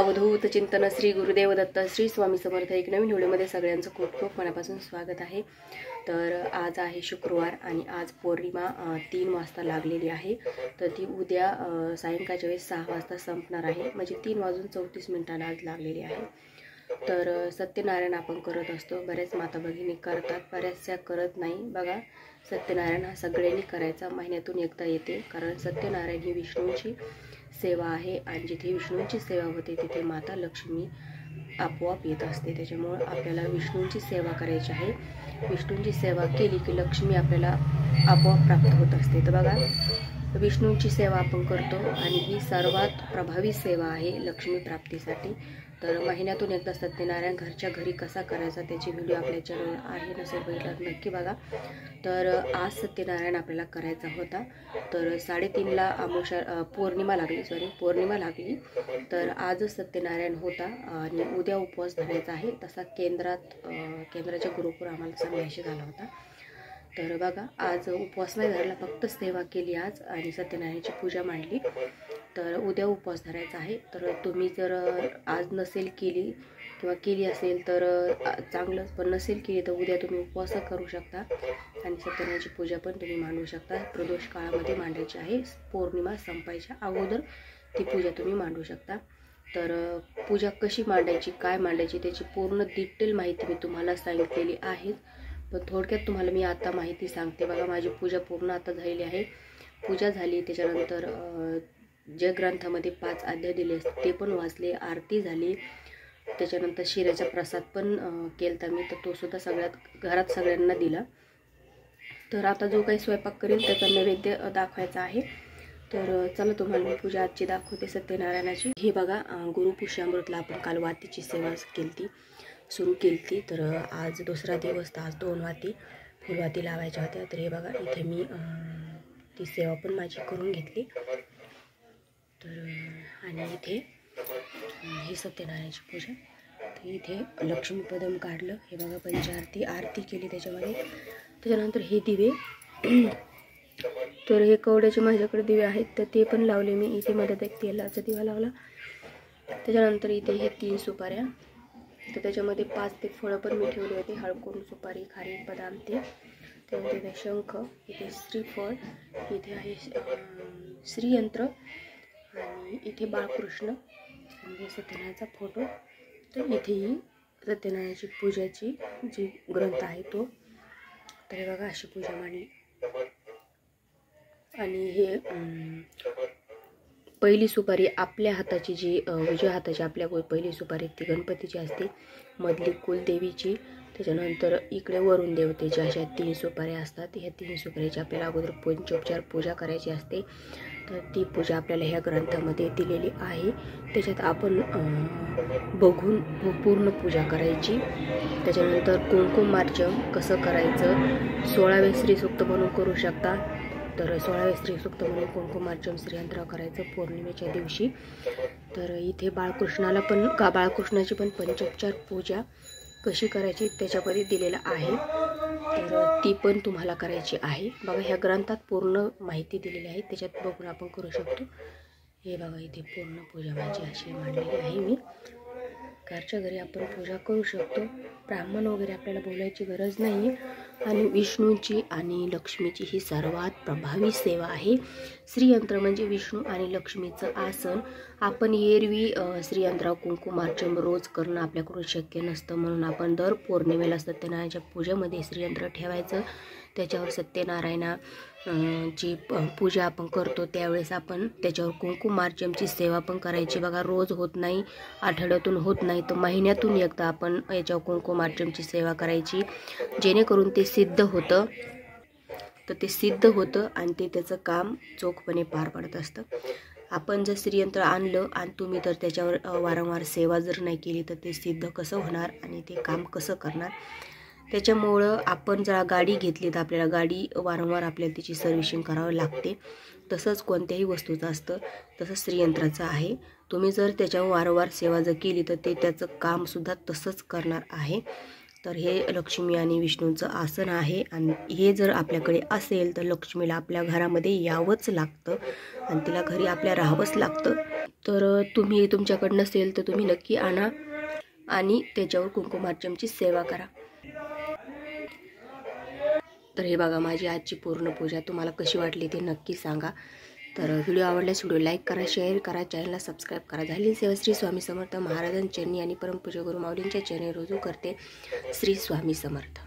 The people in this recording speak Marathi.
अवधूत चिंतन श्री गुरुदेव दत्त श्री स्वामी समर्थ एक नवीन व्हिडिओमध्ये सगळ्यांचं खूप खूप मनापासून स्वागत आहे। तर आज आहे शुक्रवार आणि आज पौर्णिमा 3 वाजता लागलेली आहे। तर ती उद्या सायंकाळच्या वेळेस 6 वाजता संपणार आहे, म्हणजे 3:34 आज लागलेली आहे। तर सत्यनारायण आपण करत असतो, बरेच माता भगिनी करतात, बऱ्याचशा करत नाही। बघा, सत्यनारायण हा सगळ्यांनी करायचा, महिन्यातून एकदा येते, कारण सत्यनारायण ही विष्णूंची सेवा आहे आणि जिथे विष्णूंची सेवा होते तिथे माता लक्ष्मी आपोआप येत असते। त्याच्यामुळे आपल्याला विष्णूंची सेवा करायची आहे। विष्णूंची सेवा केली की लक्ष्मी आपल्याला आपोआप प्राप्त होत असते। तर बघा, विष्णूंची सेवा आपण करतो आणि ही सर्वात प्रभावी सेवा आहे लक्ष्मी प्राप्तीसाठी। तर महिन्यातून एकदा सत्यनारायण घरच्या घरी कसा करायचा त्याची व्हिडिओ आपल्या चॅनल आहे, नसेल बघितला नक्की बघा। तर आज सत्यनारायण आपल्याला करायचा होता। तर 3:30ला पौर्णिमा लागली, तर आजच सत्यनारायण होता आणि उद्या उपवास धरायचा आहे। तसा केंद्राच्या ग्रुपवर आम्हाला संदेश आला होता। तर बघा, आज उपवास नाही धरला, फक्त सेवा केली आज आणि सत्यनारायणाची पूजा मांडली। तर उद्या उपवास धरायचा आहे। तर तुम्ही जर आज नसेल केली किंवा केली असेल तर चांगलंच, पण नसेल केली तर उद्या तुम्ही उपवास करू शकता आणि सत्यनारायणाची पूजा पण तुम्ही मांडू शकता। प्रदोष काळामध्ये मांडायची आहे, पौर्णिमा संपायच्या अगोदर ती पूजा तुम्ही मांडू शकता। तर पूजा कशी मांडायची, काय मांडायची त्याची पूर्ण डिटेल माहिती मी तुम्हाला सांगितलेली आहे, पण थोडक्यात तुम्हाला मी आता माहिती सांगते। बघा, माझी पूजा पूर्ण आता झालेली आहे। पूजा झाली, त्याच्यानंतर जे ग्रंथामध्ये 5 अध्याय दिले ते पण वाचले, आरती झाली, त्याच्यानंतर शिऱ्याचा प्रसाद पण केलता मी, तर तो सुद्धा घरात सगळ्यांना दिला। तर आता जो काही स्वयंपाक करेल त्याचा नैवेद्य दाखवायचा आहे। तर चला तुम्हाला मी पूजा आजची दाखवते सत्यनारायणाची। हे बघा, गुरुपुष्यामृतला आपण काल वातीची सेवा सुरू केली। तर आज दुसरा दिवस, तर आज 2 वाती फुलवाती लावायच्या होत्या। तर हे बघा, इथे मी ती सेवा पण माझी करून घेतली। तर आणि इथे हे सत्यनारायणाची पूजा, तर इथे लक्ष्मीपदम काढलं, हे बघा पंचारती आरती केली त्याच्यामध्ये। त्याच्यानंतर हे दिवे, तर हे कवड्याचे माझ्याकडे दिवे आहेत, तर ते पण लावले मी। इथे मध्ये एक तेलाचा दिवा लावला। त्याच्यानंतर इथे हे 3 सुपाऱ्या, तर त्याच्यामध्ये 5 ते फळं पण मी ठेवले होते, हळकुंड, सुपारी, खारी, बदाम, त्यानंतर इथे शंख, इथे श्रीफळ, इथे आहे श्रीयंत्र आणि इथे बाळकृष्ण आणि सत्यनारायणाचा फोटो। तर इथेही सत्यनारायणाची पूजाची जी ग्रंथ आहे तो। तर हे बघा, अशी पूजा मांडली। आणि हे पहिली सुपारी आपल्या हाताची, जी उजव्या हाताची आपल्या पहिली सुपारी ती गणपतीची असते, मधली कुलदेवीची, त्याच्यानंतर इकडे वरुण देवतेची, अशा 3 सुपाऱ्या असतात। ह्या 3 सुपारीची आपल्याला अगोदर पंचोपचार पूजा करायची असते। तर ती पूजा आपल्याला ह्या ग्रंथामध्ये दिलेली आहे, त्याच्यात आपण बघून पूर्ण पूजा करायची। त्याच्यानंतर कुंकुमार्चन कसं करायचं, 16वे श्रीसूक्त म्हणून करू शकता। तर 16वे श्रीसूक्त म्हणून कुंकुमार्चन श्रीयंत्र करायचं पौर्णिमेच्या दिवशी। तर इथे बाळकृष्णाची पण पंचोपचार पूजा कशी करायची त्याच्यामध्ये दिलेलं आहे, तर ती पण तुम्हाला करायची आहे। बघा, ह्या ग्रंथात पूर्ण माहिती दिलेली आहे, त्याच्यात बघून आपण करू शकतो। हे बघा, इथे पूर्ण पूजा माझी अशी मांडलेली आहे मी। घरच्या घरी आपण पूजा करू शकतो, ब्राह्मण वगैरे आपल्याला बोलायची गरज नाही। आणि विष्णूची आणि लक्ष्मीची ही सर्वात प्रभावी सेवा आहे। श्रीयंत्र म्हणजे विष्णू आणि लक्ष्मीचं आसन। आपण एरवी श्रीयंत्रावर कुंकुमार्चन रोज करणं आपल्याकडून शक्य नसतं, म्हणून आपण दर पौर्णिमेला सत्यनारायणाच्या पूजेमध्ये श्रीयंत्र ठेवायचं, त्याच्यावर सत्यनारायणा जी पूजा आपण करतो त्यावेळेस आपण त्याच्यावर कुंकुमार्चनची सेवा पण करायची। बघा, रोज होत नाही, आठवड्यातून होत नाही, तर महिन्यातून एकदा आपण याच्यावर कुंकुमार्चनची सेवा करायची, जेणेकरून ते सिद्ध होतं। तर ते सिद्ध होतं आणि ते त्याचं काम चोखपणे पार पडत असतं। आपण जर श्रीयंत्र आणलं आणि तुम्ही तर त्याच्यावर वारंवार सेवा जर नाही केली तर ते सिद्ध कसं होणार आणि ते काम कसं करणार। त्याच्यामुळं आपण जर गाडी घेतली तर आपल्याला गाडी वारंवार आपल्याला त्याची सर्व्हिसिंग करावी लागते, तसंच कोणत्याही वस्तूचं असतं, तसंच श्रीयंत्राचं आहे। तुम्ही जर त्याच्यावर वारंवार सेवा जर केली तर ते त्याचं कामसुद्धा तसंच करणार आहे। तर हे लक्ष्मी आणि विष्णूंचं आसन आहे आणि हे जर आपल्याकडे असेल तर लक्ष्मीला आपल्या घरामध्ये यावंच लागतं आणि तिला घरी आपल्या राहावंच लागतं. तर तुम्ही तुमच्याकडे नसेल तर तुम्ही नक्की आणा आणि त्याच्यावर कुंकुमार्चनची सेवा करा. तर हे बघा माझी आजची पूर्ण पूजा. तुम्हाला कशी वाटली ते नक्की सांगा. तर व्हिडिओ आवडल्यास व्हिडिओ लाईक करा, शेअर करा, चॅनलला सबस्क्राईब करा. झालेली सेवा श्री स्वामी समर्थ महाराजांच्या चरणी आणि परमपूज्य गुरु माऊलींच्या चरणी रुजू करते. श्री स्वामी समर्थ.